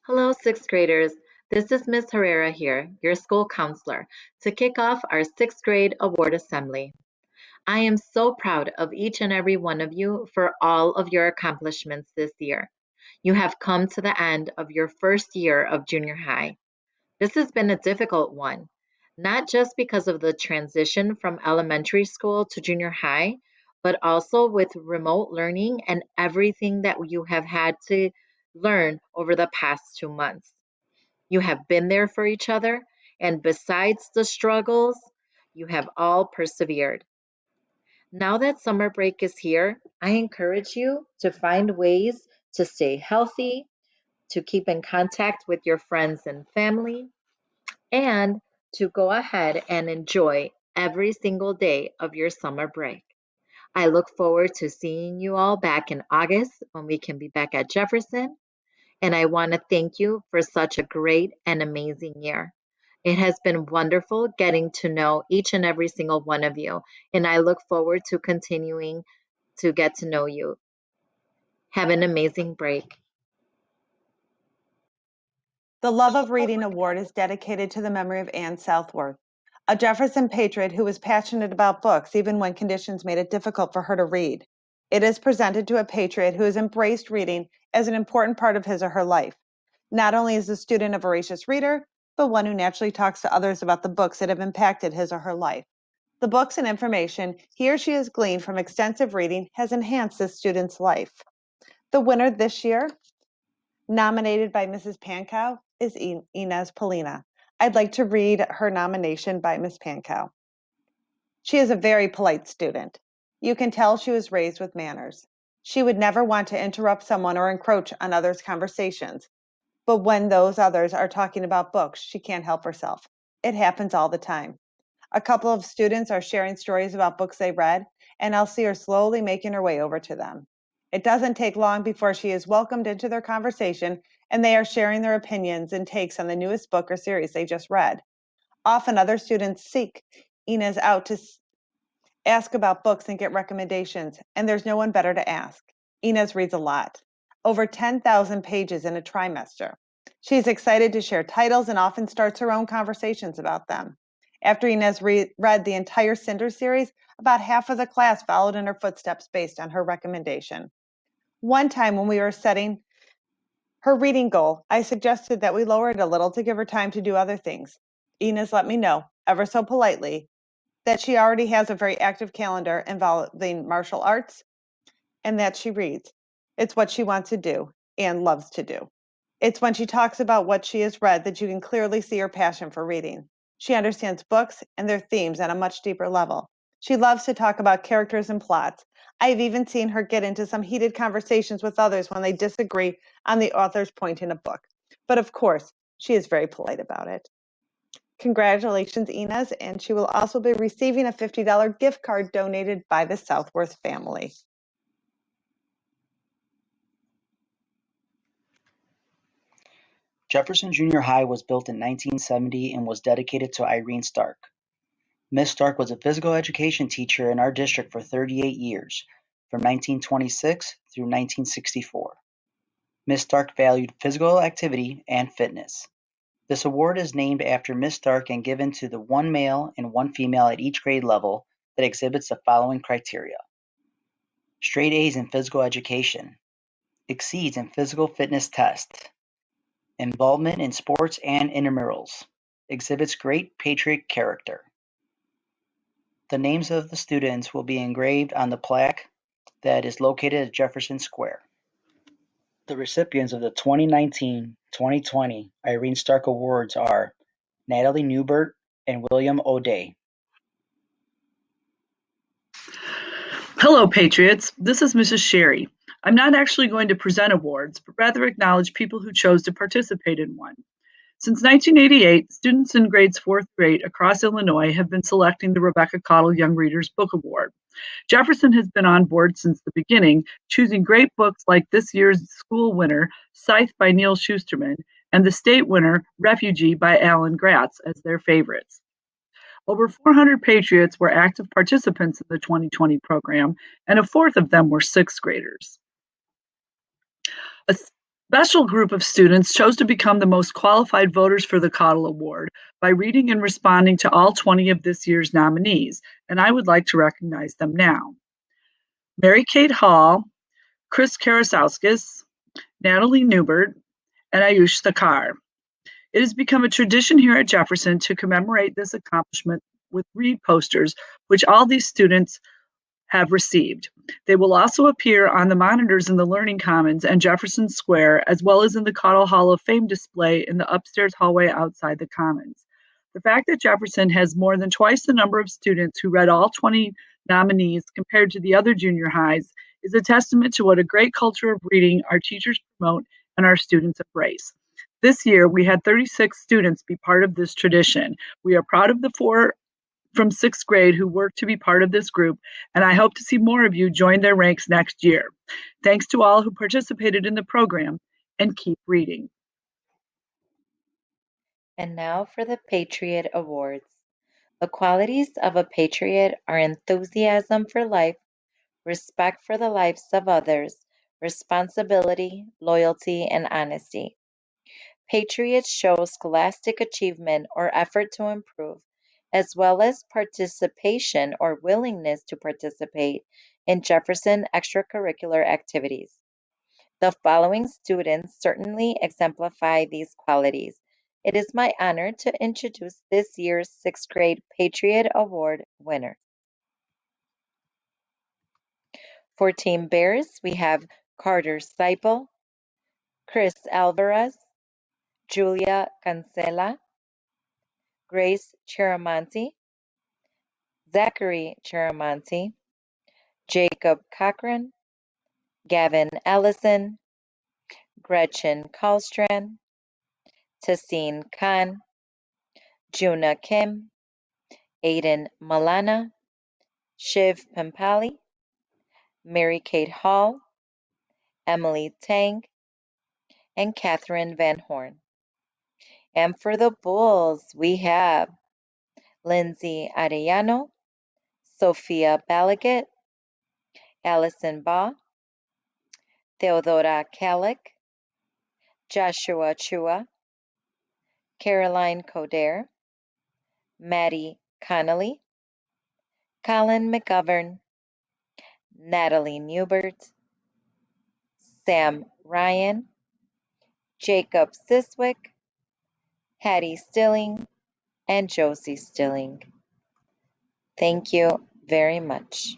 Hello, sixth graders. This is Ms. Herrera here, your school counselor, to kick off our sixth grade award assembly. I am so proud of each and every one of you for all of your accomplishments this year. You have come to the end of your first year of junior high. This has been a difficult one, not just because of the transition from elementary school to junior high, but also with remote learning and everything that you have had to learn over the past 2 months. You have been there for each other, and besides the struggles, you have all persevered. Now that summer break is here, I encourage you to find ways to stay healthy, to keep in contact with your friends and family, and to go ahead and enjoy every single day of your summer break. I look forward to seeing you all back in August when we can be back at Jefferson. And I want to thank you for such a great and amazing year. It has been wonderful getting to know each and every single one of you, and I look forward to continuing to get to know you. Have an amazing break. The Love of Reading Award is dedicated to the memory of Anne Southworth, a Jefferson patriot who was passionate about books even when conditions made it difficult for her to read. It is presented to a patriot who has embraced reading as an important part of his or her life, not only as a student a voracious reader, but one who naturally talks to others about the books that have impacted his or her life. The books and information he or she has gleaned from extensive reading has enhanced this student's life. The winner this year, nominated by Mrs. Pankow, is Inez Polina. I'd like to read her nomination by Ms. Pankow. She is a very polite student. You can tell she was raised with manners. She would never want to interrupt someone or encroach on others' conversations. But when those others are talking about books, she can't help herself. It happens all the time. A couple of students are sharing stories about books they read, and I'll see her slowly making her way over to them. It doesn't take long before she is welcomed into their conversation and they are sharing their opinions and takes on the newest book or series they just read. Often other students seek Inez out to ask about books and get recommendations, and there's no one better to ask. Inez reads a lot, over 10,000 pages in a trimester. She's excited to share titles and often starts her own conversations about them. After Inez read the entire Cinder series, about half of the class followed in her footsteps based on her recommendation. One time when we were setting her reading goal, I suggested that we lower it a little to give her time to do other things. Inez let me know, ever so politely, that she already has a very active calendar involving martial arts and that she reads. It's what she wants to do and loves to do. It's when she talks about what she has read that you can clearly see her passion for reading. She understands books and their themes at a much deeper level. She loves to talk about characters and plots. I've even seen her get into some heated conversations with others when they disagree on the author's point in a book. But of course, she is very polite about it. Congratulations, Inez, and she will also be receiving a $50 gift card donated by the Southworth family. Jefferson Junior High was built in 1970 and was dedicated to Irene Stark. Miss Stark was a physical education teacher in our district for 38 years, from 1926 through 1964. Miss Stark valued physical activity and fitness. This award is named after Miss Stark and given to the one male and one female at each grade level that exhibits the following criteria: straight A's in physical education, exceeds in physical fitness test, involvement in sports and intramurals, exhibits great patriot character. The names of the students will be engraved on the plaque that is located at Jefferson Square. The recipients of the 2019-2020 Irene Stark Awards are Natalie Newbert and William O'Day. Hello, Patriots. This is Mrs. Sherry. I'm not actually going to present awards, but rather acknowledge people who chose to participate in one. Since 1988, students in grades 4th grade across Illinois have been selecting the Rebecca Caudill Young Readers Book Award. Jefferson has been on board since the beginning, choosing great books like this year's school winner, Scythe by Neil Shusterman, and the state winner, Refugee by Alan Gratz, as their favorites. Over 400 Patriots were active participants in the 2020 program, and a fourth of them were sixth graders. special group of students chose to become the most qualified voters for the Caudill Award by reading and responding to all 20 of this year's nominees, and I would like to recognize them now. Mary Kate Hall, Chris Karasowskis, Natalie Newbert, and Ayush Thakar. It has become a tradition here at Jefferson to commemorate this accomplishment with read posters, which all these students have received. They will also appear on the monitors in the Learning Commons and Jefferson Square, as well as in the Caudill Hall of Fame display in the upstairs hallway outside the Commons. The fact that Jefferson has more than twice the number of students who read all 20 nominees compared to the other junior highs is a testament to what a great culture of reading our teachers promote and our students embrace. This year, we had 36 students be part of this tradition. We are proud of the 4 from 6th grade who worked to be part of this group, and I hope to see more of you join their ranks next year. Thanks to all who participated in the program, and keep reading. And now for the Patriot Awards. The qualities of a patriot are enthusiasm for life, respect for the lives of others, responsibility, loyalty, and honesty. Patriots show scholastic achievement or effort to improve, as well as participation or willingness to participate in Jefferson extracurricular activities. The following students certainly exemplify these qualities. It is my honor to introduce this year's 6th grade Patriot Award winners. For Team Bears, we have Carter Seipel, Chris Alvarez, Julia Cancela, Grace Chiramonte, Zachary Chiramonte, Jacob Cochran, Gavin Ellison, Gretchen Karlstrand, Tassine Khan, Juna Kim, Aiden Malana, Shiv Pampali, Mary Kate Hall, Emily Tang, and Catherine Van Horn. And for the Bulls, we have Lindsay Arellano, Sophia Balaguet, Allison Baugh, Theodora Kalik, Joshua Chua, Caroline Coder, Maddie Connolly, Colin McGovern, Natalie Newbert, Sam Ryan, Jacob Siswick, Hattie Stilling, and Josie Stilling. Thank you very much.